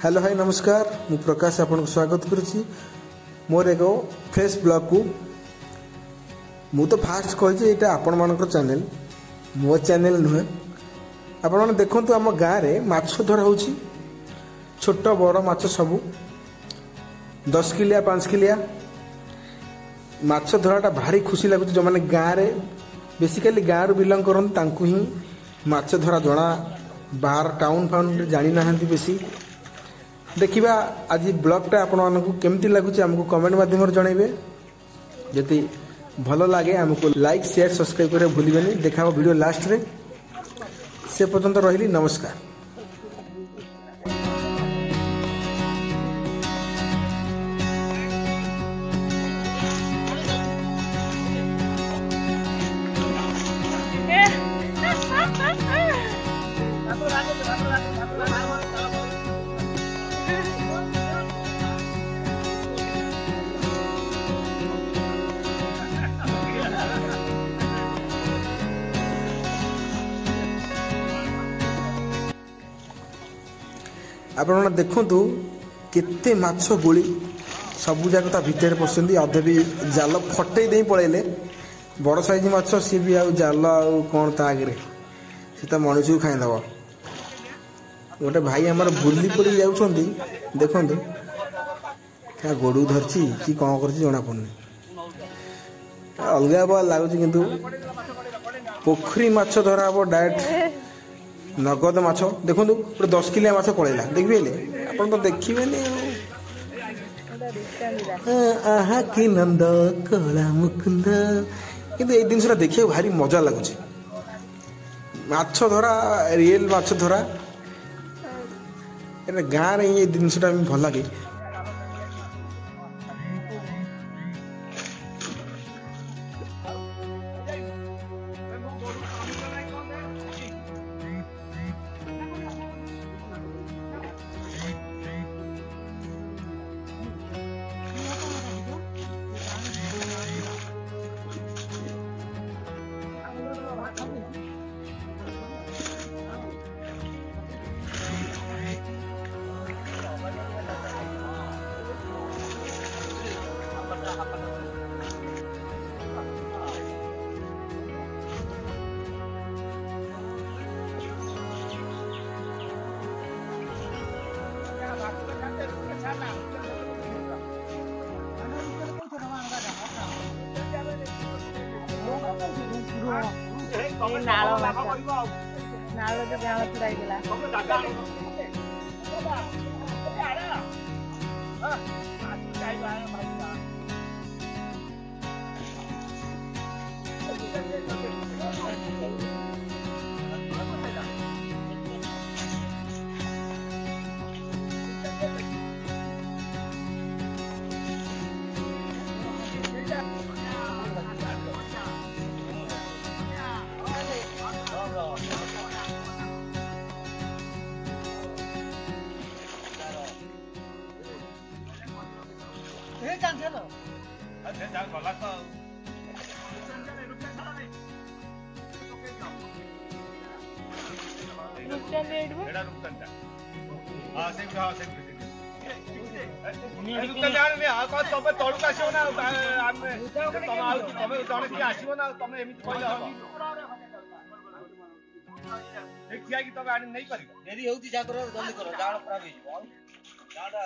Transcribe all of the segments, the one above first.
Hello hi नमस्कार मु प्रकाश आपन स्वागत करुच्ची मोर एक फ्रेश ब्लॉग को मु तो फास्ट कही यहाँ आपण मान चैनल मो चैनल नुहे आपण मैंने देखु आम गाँव में माछ धरा हो छोट बड़ माछ सब 10 किलिया 5 किलिया माछ धराटा भारी खुशी लगुच जो मैंने गाँव में बेसिकली गाँव रू बिलंग करते ही माछ धरा जना बाहर टाउन फाउन जानी ना बेसी देखिबा आज ब्लॉगटा आपण मानकु केमती लगुच हमको कमेंट माध्यम जनइबे जति भलो लागे हमको लाइक शेयर सब्सक्राइब करे भूलिबेनी देखा वीडियो लास्ट रे से पर्यंत रहिली नमस्कार। आपण देखु केते माछ गोली सबू जाक भितर पसंद अधे भी जाल फटे दे पड़े बड़ साइज माछ सी भी आ जाल कौन आगे सी तो मनुष्य को खाईदब गोटे भाई आमर बुली पड़ी जाऊँगी देखु क्या गोड़ू धरची कि कौन कर जना पड़नी अलग अलग लगुच किंतु पोखरी माछ धरा हम डायरेक्ट नगद माछ देखो गोटे 10 किलिया माछ पड़ेगा देखिए आप तो देखिए आहा कि नंद कला मुकुंद किंतु ये जिनसा देखिए भारी मजा लगुच माछ धरा रियल माछ धरा गाँव में ये जिनसा भल लगे। डेरी होती जा करो जल्दी करो जाल खराब हो जाओ जाड़ा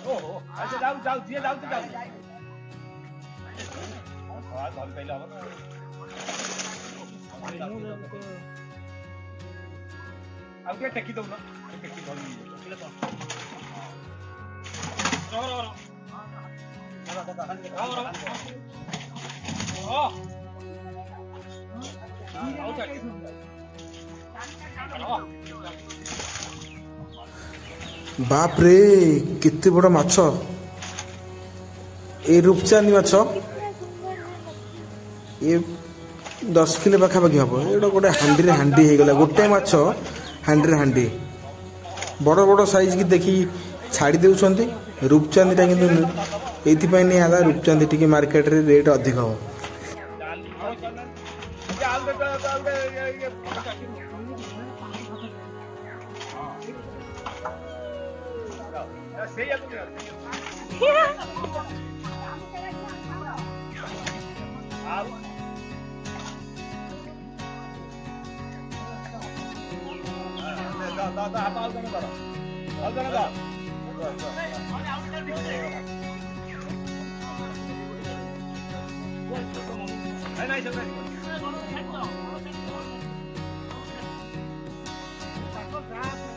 ओहो अच्छा जाओ जाओ जी जाओ तो जाओ हां धन पहले हो ना अब क्या टेकी दो ना टेकी धन ले तो रो बाप रे कितने बड़ा माछ ये रूपचांदी माछ ये 10 किलो पाखापाखि हम ये गोटे हांडी हांडी हो गला गोटे माछ हांडी हांडी बड़ बड़ साइज की देखी छाड़ी देउछंती रूपचांदीटा किंतु एइथिपाई नहीं आला रूपचांदी टिके मार्केट रे रेट अधिक हो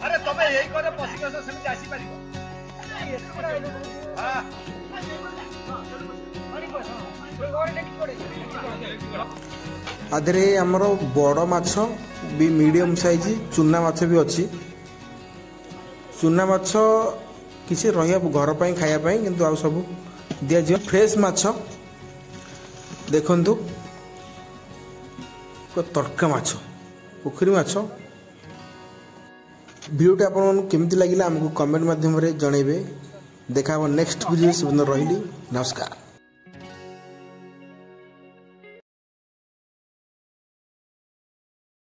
अरे तमे यही करे पसिगस सेमति आसी परिबो हां आधे आमर बड़ माछ भी मीडियम साइज चूना माछ भी अच्छी चूना माछ किसी रहा घर पर खायापाई किंतु आउ सब दिज्व फ्रेश माछ देखु तड़का माछ पोखरी माछ वीडियोटी आपन केमती लगिला हमको कमेंट माध्यम रे जणेबे देखा नेक्स्ट वीडियो से रही नमस्कार।